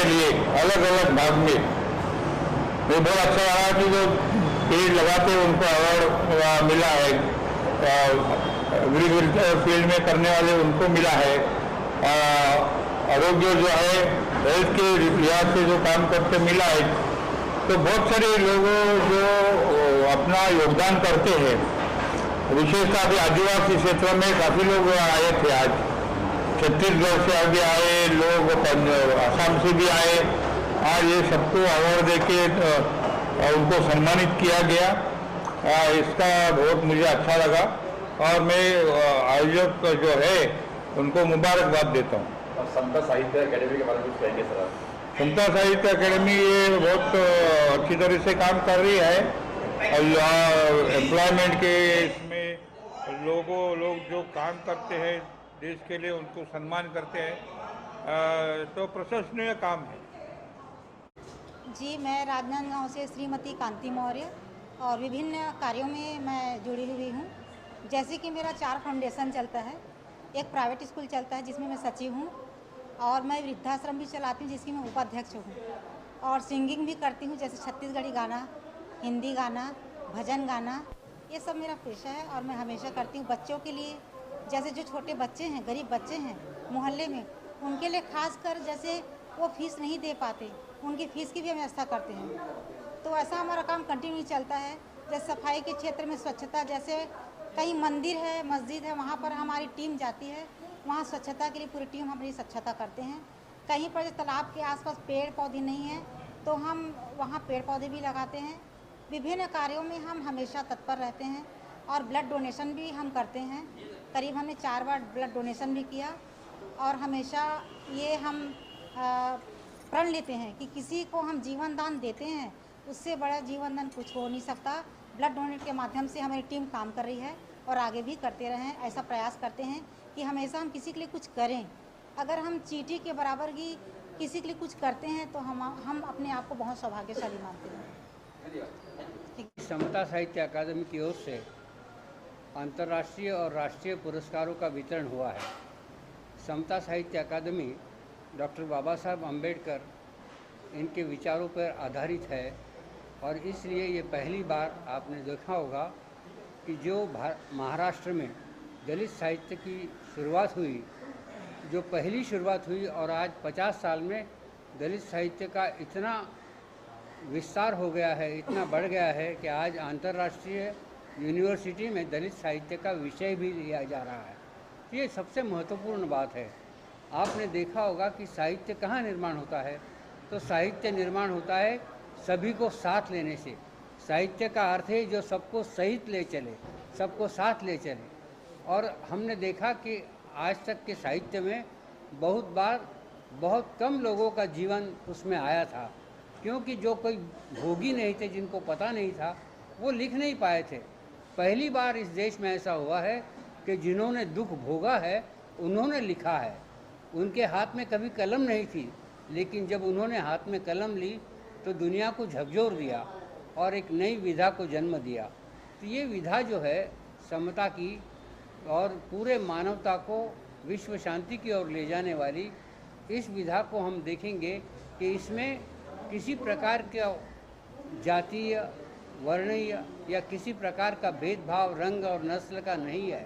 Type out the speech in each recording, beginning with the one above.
के लिए अलग अलग भाग में। ये बहुत अच्छा लगा कि जो पेड़ लगाते हैं उनको अवार्ड मिला है, एग्रीकल्चर फील्ड में करने वाले उनको मिला है। आरोग्य जो है हेल्थ के लिहाज से जो काम करते मिला है। तो बहुत सारे लोग जो अपना योगदान करते हैं, विशेषतः अभी आदिवासी क्षेत्र में काफ़ी लोग आए थे। आज छत्तीसगढ़ से आगे आए लोग, असम से भी आए। आज ये सबको अवार्ड देके उनको सम्मानित किया गया। इसका बहुत मुझे अच्छा लगा और मैं आयोजक जो है उनको मुबारकबाद देता हूँ। और समता साहित्य अकेडमी के बारे में कुछ कहेंगे सर? समता साहित्य अकेडमी ये बहुत अच्छी तरह से काम कर रही है और एम्प्लॉयमेंट के इसमें लोग जो काम करते हैं देश के लिए उनको सम्मान करते हैं, तो प्रशंसनीय काम है। जी, मैं राजनांदगांव से श्रीमती कांति मौर्य और विभिन्न कार्यों में मैं जुड़ी हुई हूँ। जैसे कि मेरा 4 फाउंडेशन चलता है, एक प्राइवेट स्कूल चलता है जिसमें मैं सचिव हूँ, और मैं वृद्धाश्रम भी चलाती हूँ जिसकी मैं उपाध्यक्ष हूँ, और सिंगिंग भी करती हूँ, जैसे छत्तीसगढ़ी गाना, हिंदी गाना, भजन गाना, ये सब मेरा पेशा है और मैं हमेशा करती हूँ। बच्चों के लिए, जैसे जो छोटे बच्चे हैं, गरीब बच्चे हैं मोहल्ले में, उनके लिए खासकर जैसे वो फीस नहीं दे पाते, उनकी फ़ीस की भी व्यवस्था करते हैं। तो ऐसा हमारा काम कंटिन्यू चलता है। जैसे सफाई के क्षेत्र में स्वच्छता, जैसे कहीं मंदिर है, मस्जिद है, वहाँ पर हमारी टीम जाती है, वहाँ स्वच्छता के लिए पूरी टीम हमारी स्वच्छता करते हैं। कहीं पर तालाब के आसपास पेड़ पौधे नहीं हैं तो हम वहाँ पेड़ पौधे भी लगाते हैं। विभिन्न कार्यों में हम हमेशा तत्पर रहते हैं और ब्लड डोनेशन भी हम करते हैं। करीब हमने 4 बार ब्लड डोनेशन भी किया और हमेशा ये हम प्रण लेते हैं कि किसी को हम जीवन दान देते हैं, उससे बड़ा जीवन दान कुछ हो नहीं सकता। ब्लड डोनेट के माध्यम से हमारी टीम काम कर रही है और आगे भी करते रहें। ऐसा प्रयास करते हैं कि हमेशा हम किसी के लिए कुछ करें। अगर हम चींटी के बराबर की किसी के लिए कुछ करते हैं तो हम अपने आप को बहुत सौभाग्यशाली मानते हैं। समता साहित्य अकादमी की ओर से अंतर्राष्ट्रीय और राष्ट्रीय पुरस्कारों का वितरण हुआ है। समता साहित्य अकादमी डॉक्टर बाबा साहब अम्बेडकर इनके विचारों पर आधारित है और इसलिए ये पहली बार आपने देखा होगा कि जो महाराष्ट्र में दलित साहित्य की शुरुआत हुई, जो पहली शुरुआत हुई, और आज 50 साल में दलित साहित्य का इतना विस्तार हो गया है, इतना बढ़ गया है कि आज अंतर्राष्ट्रीय यूनिवर्सिटी में दलित साहित्य का विषय भी लिया जा रहा है। ये सबसे महत्वपूर्ण बात है। आपने देखा होगा कि साहित्य कहाँ निर्माण होता है, तो साहित्य निर्माण होता है सभी को साथ लेने से। साहित्य का अर्थ है जो सबको सहित ले चले, सबको साथ ले चले। और हमने देखा कि आज तक के साहित्य में बहुत बार बहुत कम लोगों का जीवन उसमें आया था, क्योंकि जो कोई भोगी नहीं थे, जिनको पता नहीं था, वो लिख नहीं पाए थे। पहली बार इस देश में ऐसा हुआ है कि जिन्होंने दुख भोगा है उन्होंने लिखा है। उनके हाथ में कभी कलम नहीं थी, लेकिन जब उन्होंने हाथ में कलम ली तो दुनिया को झकझोर दिया और एक नई विधा को जन्म दिया। तो ये विधा जो है समता की और पूरे मानवता को विश्व शांति की ओर ले जाने वाली, इस विधा को हम देखेंगे कि इसमें किसी प्रकार का जातीय, वर्णीय या किसी प्रकार का भेदभाव रंग और नस्ल का नहीं है।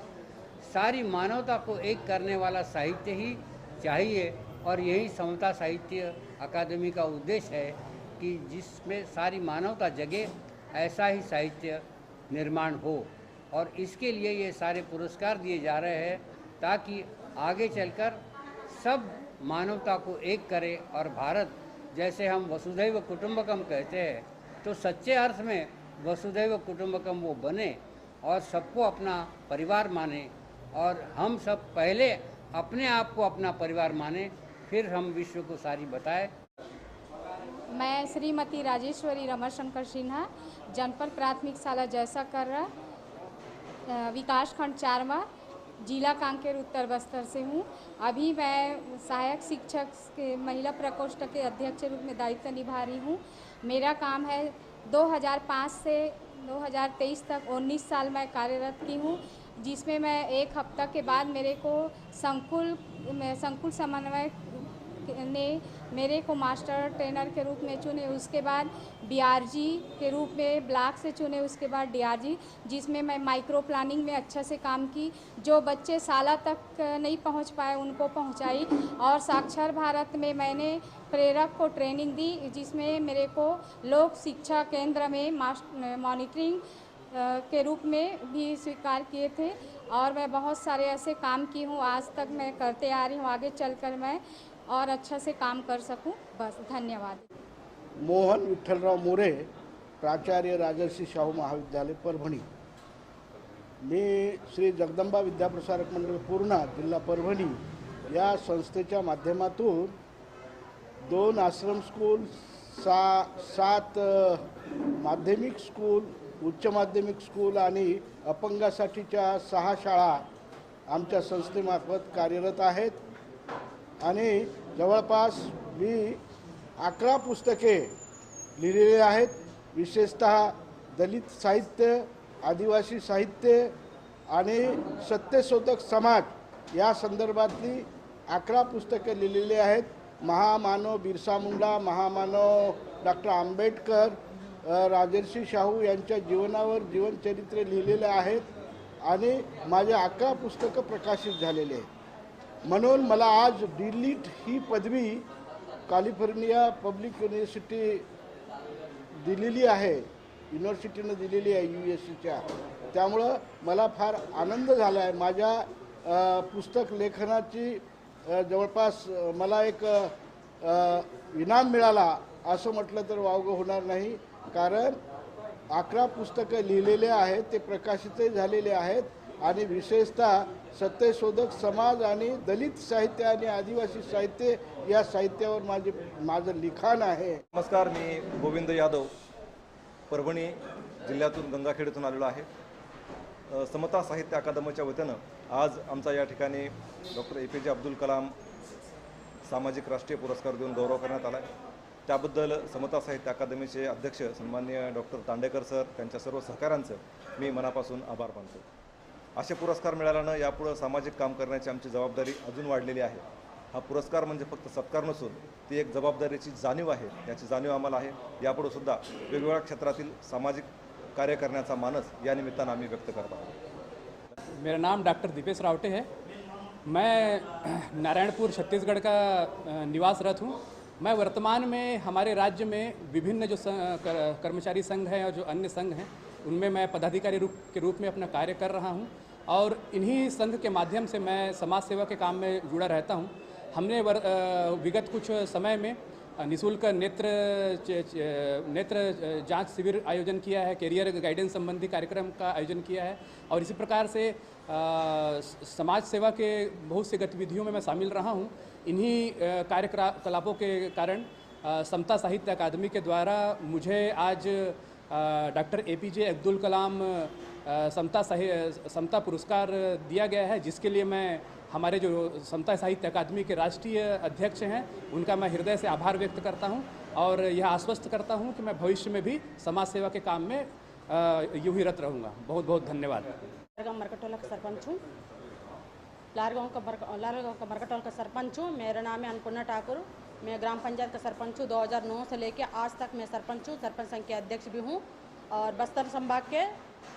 सारी मानवता को एक करने वाला साहित्य ही चाहिए और यही समता साहित्य अकादमी का उद्देश्य है कि जिसमें सारी मानवता जगे, ऐसा ही साहित्य निर्माण हो। और इसके लिए ये सारे पुरस्कार दिए जा रहे हैं ताकि आगे चलकर सब मानवता को एक करे और भारत, जैसे हम वसुधैव कुटुंबकम कहते हैं, तो सच्चे अर्थ में वसुधैव कुटुंबकम वो बने और सबको अपना परिवार माने, और हम सब पहले अपने आप को अपना परिवार माने, फिर हम विश्व को सारी बताएं। मैं श्रीमती राजेश्वरी रमाशंकर सिन्हा, जनपद प्राथमिक शाला जैसाकर्रा, विकासखंड 4वां, जिला कांकेर, उत्तर बस्तर से हूँ। अभी मैं सहायक शिक्षक के महिला प्रकोष्ठ के अध्यक्ष के रूप में दायित्व निभा रही हूँ। मेरा काम है 2005 से 2023 तक 19 साल मैं कार्यरत की हूँ, जिसमें मैं एक हफ्ता के बाद मेरे को संकुल समन्वय ने मेरे को मास्टर ट्रेनर के रूप में चुने, उसके बाद बीआरजी के रूप में ब्लॉक से चुने, उसके बाद डीआरजी, जिसमें मैं माइक्रो प्लानिंग में अच्छा से काम की। जो बच्चे साला तक नहीं पहुंच पाए उनको पहुंचाई। और साक्षर भारत में मैंने प्रेरक को ट्रेनिंग दी, जिसमें मेरे को लोक शिक्षा केंद्र में मॉनिटरिंग के रूप में भी स्वीकार किए थे। और मैं बहुत सारे ऐसे काम की हूँ, आज तक मैं करते आ रही हूँ, आगे चलकर मैं और अच्छा से काम कर सकूँ। बस, धन्यवाद। मोहन विठ्ठलराव मोरे, प्राचार्य राजर्षी शाहू महाविद्यालय परभणी। मी श्री जगदंबा विद्याप्रसारक मंडळ पूर्णा, जिल्हा परभणी या संस्थेच्या माध्यमातून 2 आश्रम स्कूल, 7 माध्यमिक स्कूल, उच्च माध्यमिक स्कूल आणि अपंगासाठीच्या 6 शाळा आमच्या संस्थेमार्फत कार्यरत आहेत आणि जवळपास मी 11 पुस्तके लिहिलेली आहेत। विशेषतः दलित साहित्य, आदिवासी साहित्य आणि सत्यशोधक समाज या संदर्भातली 11 पुस्तके लिहिलेली आहेत। महामानव बिरसा मुंडा, महामानव डॉक्टर आंबेडकर, राजर्षी शाहू यांच्या जीवनावर जीवनचरित्र लिहिलेले आहेत आणि माझे 11 पुस्तकं प्रकाशित झालेले आहेत। म्हणून मला आज डीलिट ही पदवी कॅलिफोर्निया पब्लिक युनिव्हर्सिटी दिलेली आहे, युनिव्हर्सिटीनं दिलेली आहे USCच्या। त्यामुळं मला फार आनंद झाला आहे। माझ्या पुस्तक लेखनाची जवळपास मला एक इनाम मिळाला असं म्हटलं तर वावगं होणार नाही, कारण 11 पुस्तकं लिहिलेले आहेत, ते प्रकाशितही झालेले आहेत आणि विशेषतः सत्यशोधक समाज आणि दलित साहित्य आणि आदिवासी साहित्य या साहित्यावर माझं लिखाण आहे। नमस्कार, मी गोविंद यादव परभणी जिल्ह्यातून गंगाखेडतून आलेलो आहे। समता साहित्य अकादमीच्या वतीनं आज आमचा या ठिकाणी डॉक्टर APJ अब्दुल कलाम सामाजिक राष्ट्रीय पुरस्कार देऊन गौरव करण्यात आला आहे। त्याबद्दल समता साहित्य अकादमीचे अध्यक्ष सन्माननीय डॉक्टर तांडेकर सर, त्यांच्या सर्व सहकाऱ्यांचं मी मनापासून आभार मानतो। असे पुरस्कार मिळाल्यानं यापुढे सामाजिक काम करण्याची आमची जबाबदारी अजून वाढलेली आहे। हा पुरस्कार म्हणजे फक्त सत्कार नसून ती एक जबाबदारीची जाणीव आहे, याची जाणीव आम्हाला आहे। यापुढे सुद्धा वेगवेगळ्या क्षेत्रातील सामाजिक कार्य करण्याचा मानस या निमित्तानं आम्ही व्यक्त करत आहोत। मेरा नाम डॉक्टर दीपेश रावटे है। मैं नारायणपुर छत्तीसगढ़ का निवासरत हूँ। मैं वर्तमान में हमारे राज्य में विभिन्न जो कर्मचारी संघ हैं और जो अन्य संघ हैं उनमें मैं पदाधिकारी के रूप में अपना कार्य कर रहा हूं और इन्हीं संघ के माध्यम से मैं समाज सेवा के काम में जुड़ा रहता हूं। हमने विगत कुछ समय में निःशुल्क नेत्र जांच शिविर आयोजन किया है, कैरियर गाइडेंस संबंधी कार्यक्रम का आयोजन किया है और इसी प्रकार से समाज सेवा के बहुत सी गतिविधियों में मैं शामिल रहा हूं। इन्हीं कार्यकलापों के कारण समता साहित्य अकादमी के द्वारा मुझे आज डॉक्टर APJ अब्दुल कलाम समता पुरस्कार दिया गया है, जिसके लिए मैं हमारे जो समता साहित्य अकादमी के राष्ट्रीय अध्यक्ष हैं उनका मैं हृदय से आभार व्यक्त करता हूं और यह आश्वस्त करता हूं कि मैं भविष्य में भी समाज सेवा के काम में यूं ही रत रहूँगा। बहुत बहुत धन्यवाद। मरकटोला का सरपंच हूँ, लारगांव का मरकटोला का सरपंच हूँ। मेरा नाम है अन्नपूर्णा ठाकुर। मैं ग्राम पंचायत का सरपंच हूँ। 2009 से लेके आज तक मैं सरपंच हूँ, सरपंच संघ के अध्यक्ष भी हूँ और बस्तर संभाग के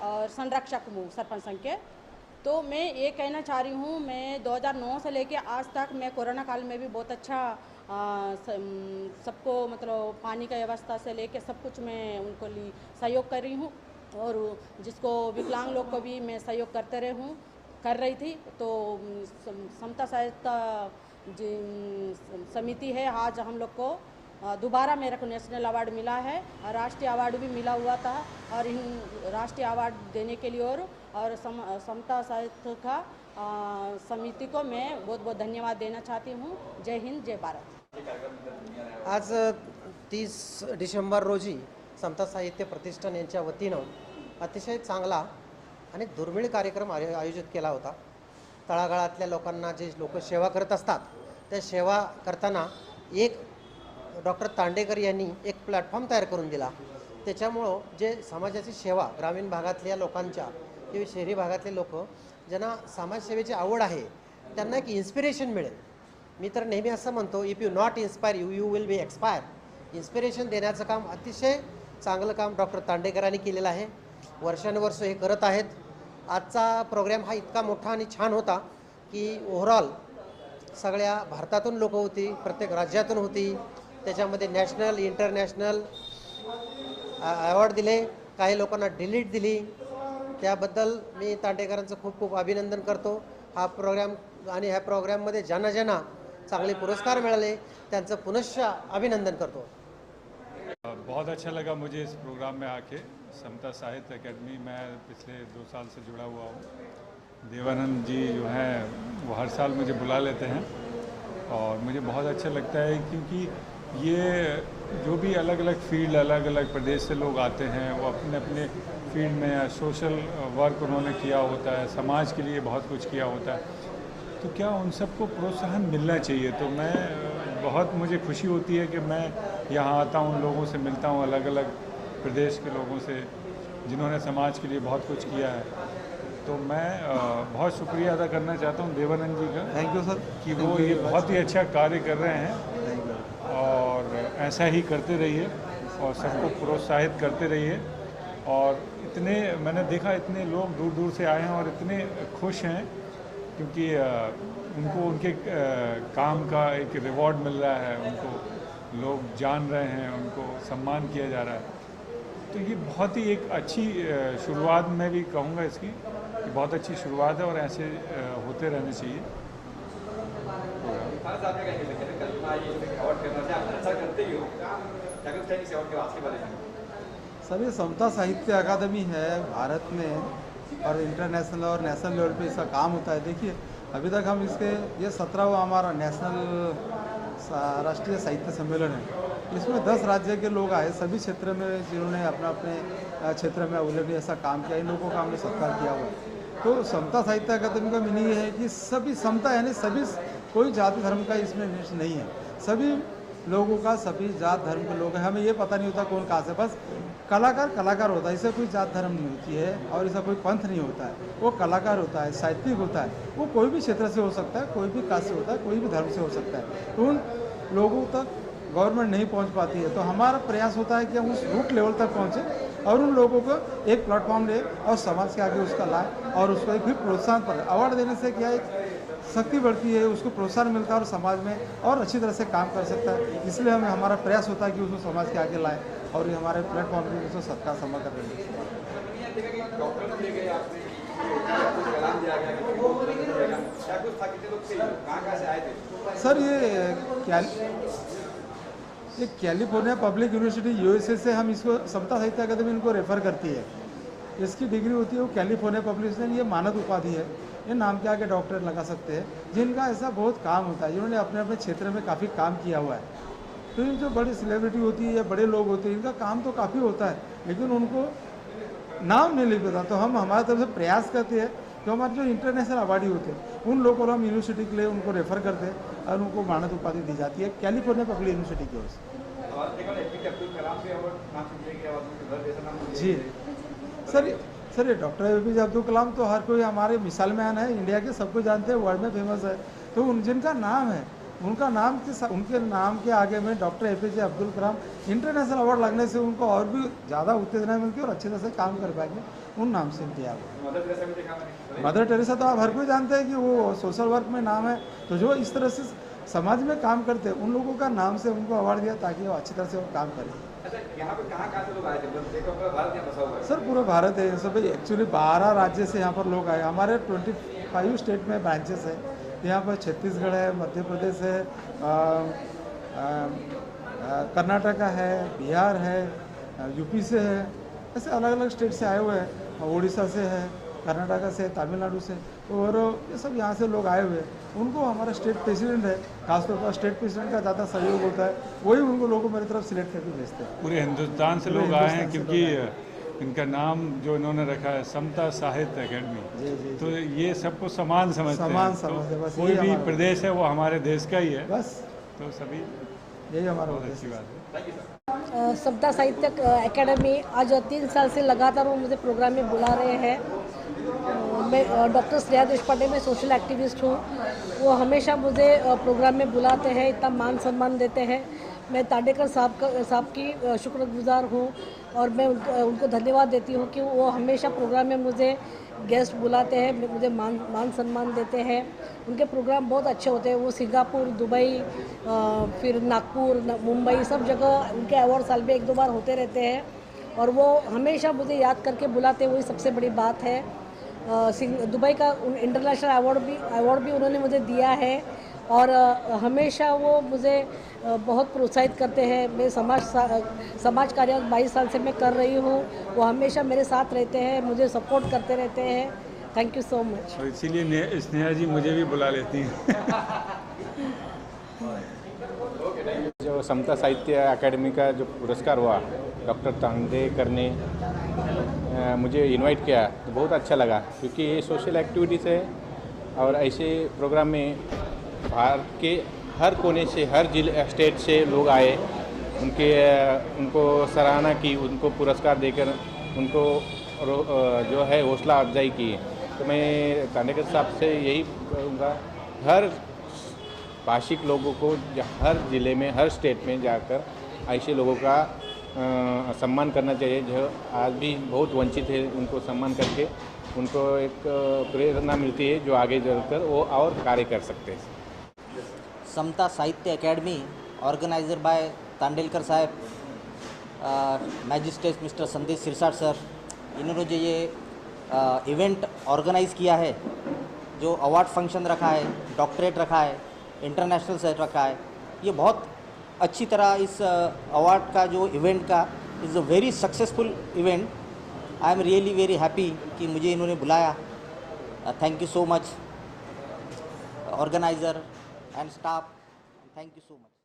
और संरक्षक हूँ सरपंच संघ के। तो मैं ये कहना चाह रही हूँ, मैं 2009 से लेके आज तक मैं कोरोना काल में भी बहुत अच्छा सबको मतलब पानी का व्यवस्था से लेके सब कुछ मैं उनको सहयोग कर रही हूँ और जिसको विकलांग लोग को भी मैं सहयोग कर रही थी। तो समता साहित्य समिति है, आज हम लोग को दोबारा मेरे को नेशनल अवार्ड मिला है और राष्ट्रीय अवार्ड भी मिला हुआ था और इन राष्ट्रीय अवार्ड देने के लिए और समता साहित्य का समिति को मैं बहुत बहुत धन्यवाद देना चाहती हूँ। जय हिंद, जय भारत। आज 30 डिसेंबर रोजी समता साहित्य प्रतिष्ठान यांच्या वतीनं अतिशय चांगला आणि दुर्मिळ कार्यक्रम आयोजित केला होता। तळागाळातल्या लोकांना जे लोक सेवा करत असतात त्या सेवा करताना एक डॉक्टर तांडेकर यांनी एक प्लॅटफॉर्म तयार करून दिला। त्याच्यामुळं जे समाजाची सेवा ग्रामीण भागातल्या लोकांच्या किंवा शहरी भागातले लोक ज्यांना समाजसेवेची आवड आहे त्यांना एक इन्स्पिरेशन मिळेल मी तर नेहमी असं म्हणतो, if you not inspire you will be expire. Inspiration देण्याचं काम अतिशय चांगलं काम डॉक्टर तांडेकरांनी केलेलं आहे. वर्षानुवर्ष हे करत आहेत. आजचा प्रोग्राम हा इतका मोठा आणि छान होता की ओव्हरऑल सगळ्या भारतातून लोक होती, प्रत्येक राज्यातून होती. त्याच्यामध्ये नॅशनल इंटरनॅशनल अवॉर्ड दिले, काही लोकांना डिलीट दिली. त्याबद्दल मी तांडेकरांचं खूप खूप अभिनंदन करतो. हा प्रोग्राम आणि ह्या प्रोग्राममध्ये ज्यांना ज्यांना चांगले पुरस्कार मिळाले त्यांचं पुनश्च अभिनंदन करतो. बहुत अच्छा लगा मुझे इस प्रोग्राम में आके. समता साहित्य अकेडमी मैं पिछले 2 साल से जुड़ा हुआ हूँ. देवानंद जी जो हैं वो हर साल मुझे बुला लेते हैं और मुझे बहुत अच्छा लगता है क्योंकि ये जो भी अलग अलग फील्ड, अलग अलग प्रदेश से लोग आते हैं, वो अपने अपने फील्ड में सोशल वर्क उन्होंने किया होता है, समाज के लिए बहुत कुछ किया होता है. तो क्या उन सबको प्रोत्साहन मिलना चाहिए. तो मैं बहुत मुझे खुशी होती है कि मैं यहाँ आता हूँ, उन लोगों से मिलता हूँ, अलग अलग प्रदेश के लोगों से जिन्होंने समाज के लिए बहुत कुछ किया है. तो मैं बहुत शुक्रिया अदा करना चाहता हूँ देवानंद जी का. Thank you sir. कि वो ये बहुत ही अच्छा कार्य कर रहे हैं और ऐसा ही करते रहिए और सबको प्रोत्साहित करते रहिए. और इतने मैंने देखा इतने लोग दूर दूर से आए हैं और इतने खुश हैं क्योंकि उनको उनके काम का एक रिवॉर्ड मिल रहा है, उनको लोग जान रहे हैं, उनको सम्मान किया जा रहा है. तो ये बहुत ही एक अच्छी शुरुआत मैं भी कहूँगा इसकी, कि बहुत अच्छी शुरुआत है और ऐसे होते रहने चाहिए. सर ये समता साहित्य अकादमी है भारत में और इंटरनेशनल और नेशनल लेवल पे इसका काम होता है. देखिए अभी तक हम इसके ये 17वां हमारा नेशनल राष्ट्रीय साहित्य सम्मेलन है. इसमें 10 राज्य के लोग आए, सभी क्षेत्र में जिन्होंने अपना अपने क्षेत्र में उल्लेखनीय ऐसा काम किया. इन लोगों का हमने सत्कार किया हुआ है. तो समता साहित्य अकादमी का मीनिंग ये है कि सभी समता यानी सभी, कोई जाति धर्म का इसमें निष्ठ नहीं है. सभी लोगों का, सभी जात धर्म के लोग हैं. हमें ये पता नहीं होता कौन कहाँ से, बस कलाकार कलाकार होता है. इससे कोई जात धर्म नहीं होती है और इसका कोई पंथ नहीं होता है. वो कलाकार होता है, साहित्यिक होता है. वो कोई भी क्षेत्र से हो सकता है, कोई भी कास्ट से होता है, कोई भी धर्म से हो सकता है. तो उन लोगों तक गवर्नमेंट नहीं पहुंच पाती है. तो हमारा प्रयास होता है कि हम उस रूट लेवल तक पहुंचे और उन लोगों को एक प्लेटफॉर्म ले और समाज के आगे उसका लाए और उसको एक भी प्रोत्साहन पर. अवार्ड देने से क्या एक शक्ति बढ़ती है, उसको प्रोत्साहन मिलता है और समाज में और अच्छी तरह से काम कर सकता है. इसलिए हमें हमारा प्रयास होता है कि उसको समाज के आगे लाए और ये हमारे प्लेटफॉर्म पर उसको सत्कार समा कर देंगे. सर ये कैलिफोर्निया पब्लिक यूनिवर्सिटी यूएसए से हम इसको समता साहित्य अकादमी इनको रेफ़र करती है. इसकी डिग्री होती है वो कैलिफोर्निया पब्लिक यूनिवर्सिटी. ये मानद उपाधि है. ये नाम के आगे डॉक्टर लगा सकते हैं जिनका ऐसा बहुत काम होता है, जिन्होंने अपने अपने क्षेत्र में काफ़ी काम किया हुआ है. तो ये जो बड़ी सेलिब्रिटी होती है या बड़े लोग होते हैं, इनका काम तो काफ़ी होता है लेकिन उनको नाम नहीं लिख पाता. तो हम हमारी तरफ से प्रयास करते हैं कि हमारे जो इंटरनेशनल अवार्डी होते हैं उन लोगों को हम यूनिवर्सिटी के लिए उनको रेफ़र करते हैं और उनको मानद उपाधि दी जाती है कैलिफोर्निया पब्लिक यूनिवर्सिटी की ओर से. जी सर ये डॉक्टर APJ अब्दुल कलाम तो हर कोई हमारे मिसाल में आना है. इंडिया के सबको जानते हैं, वर्ल्ड में फेमस है. तो जिनका नाम है उनका नाम के उनके नाम के आगे में doctor APJ Abdul Kalam international award लगने से उनको और भी ज़्यादा उत्तेजना मिलती है और अच्छी तरह से काम कर पाएंगे. उन नाम से इनकी आप मदर टेरेसा तो आप हर कोई जानते हैं कि वो सोशल वर्क में नाम है. तो जो इस तरह से समाज में काम करते हैं उन लोगों का नाम से उनको अवार्ड दिया ताकि वो अच्छी तरह से वो काम करें. यहाँ पे कहाँ से लोग आए थे? भारत यहाँ बसा हुआ है. सर पूरा भारत है. सब एक्चुअली 12 राज्य से यहाँ पर लोग आए. हमारे 25 स्टेट में ब्रांचेस है. यहाँ पर छत्तीसगढ़ है, मध्य प्रदेश है, कर्नाटका है, बिहार है, यूपी से है. ऐसे अलग अलग स्टेट से आए हुए हैं. उड़ीसा से है, कर्नाटका से, तमिलनाडु से और ये सब यहाँ से लोग आए हुए हैं. उनको हमारा स्टेट प्रेसिडेंट है, खासतौर पर स्टेट प्रेसिडेंट का ज़्यादा सहयोग होता है. वही उनको लोगों मेरी तरफ सिलेक्ट करके भेजते हैं. पूरे हिंदुस्तान से लोग आए हैं क्योंकि इनका नाम जो इन्होंने रखा है समता साहित्य अकेडमी. तो ये सबको समान समझते हैं. तो कोई भी प्रदेश है वो हमारे देश का ही है. बस तो सभी यही हमारा बहुत अच्छी बात है. समता साहित्य एकेडमी आज 3 साल से लगातार वो मुझे प्रोग्राम में बुला रहे हैं. मैं डॉक्टर श्रेया देशपांडे, मैं सोशल एक्टिविस्ट हूँ। वो हमेशा मुझे प्रोग्राम में बुलाते हैं, इतना मान सम्मान देते हैं। मैं तांडेकर साहब की शुक्रगुजार हूँ और मैं उनको धन्यवाद देती हूँ कि वो हमेशा प्रोग्राम में मुझे गेस्ट बुलाते हैं, मुझे मान सम्मान देते हैं। उनके प्रोग्राम बहुत अच्छे होते हैं। वो सिंगापुर, दुबई, फिर नागपुर, मुंबई, सब जगह उनके अवार्ड साल में 1-2 बार होते रहते हैं और वो हमेशा मुझे याद करके बुलाते हैं, वही सबसे बड़ी बात है। दुबई का इंटरनेशनल अवार्ड भी उन्होंने मुझे दिया है और हमेशा वो मुझे बहुत प्रोत्साहित करते हैं। मैं समाज कार्य 22 साल से मैं कर रही हूँ। वो हमेशा मेरे साथ रहते हैं, मुझे सपोर्ट करते रहते हैं। Thank you so much. और इसीलिए स्नेहा जी मुझे भी बुला लेती हैं। जो समता साहित्य अकेडमी का जो पुरस्कार हुआ, डॉक्टर तांडेकर ने मुझे इनवाइट किया तो बहुत अच्छा लगा, क्योंकि ये सोशल एक्टिविटीज़ है और ऐसे प्रोग्राम में भारत के हर कोने से, हर जिले स्टेट से लोग आए, उनको सराहना की, उनको पुरस्कार देकर उनको जो है हौसला अफजाई की। तो मैं तांडेकर साहब से यही कहूँगा, हर भाषिक लोगों को हर ज़िले में, हर स्टेट में जाकर ऐसे लोगों का सम्मान करना चाहिए जो आज भी बहुत वंचित है। उनको सम्मान करके उनको एक प्रेरणा मिलती है जो आगे चलकर वो और कार्य कर सकते हैं। समता साहित्य अकेडमी ऑर्गेनाइजर बाय तांडेलकर साहब, मैजिस्ट्रेट मिस्टर संदेश सिरसाट सर, इन्होंने जो ये इवेंट ऑर्गेनाइज़ किया है, जो अवार्ड फंक्शन रखा है, डॉक्टरेट रखा है, इंटरनेशनल सेट रखा है, ये बहुत अच्छी तरह इस अवार्ड का जो इवेंट का is a very successful event. I am really very happy कि मुझे इन्होंने बुलाया। Thank you so much organiser and staff. Thank you so much.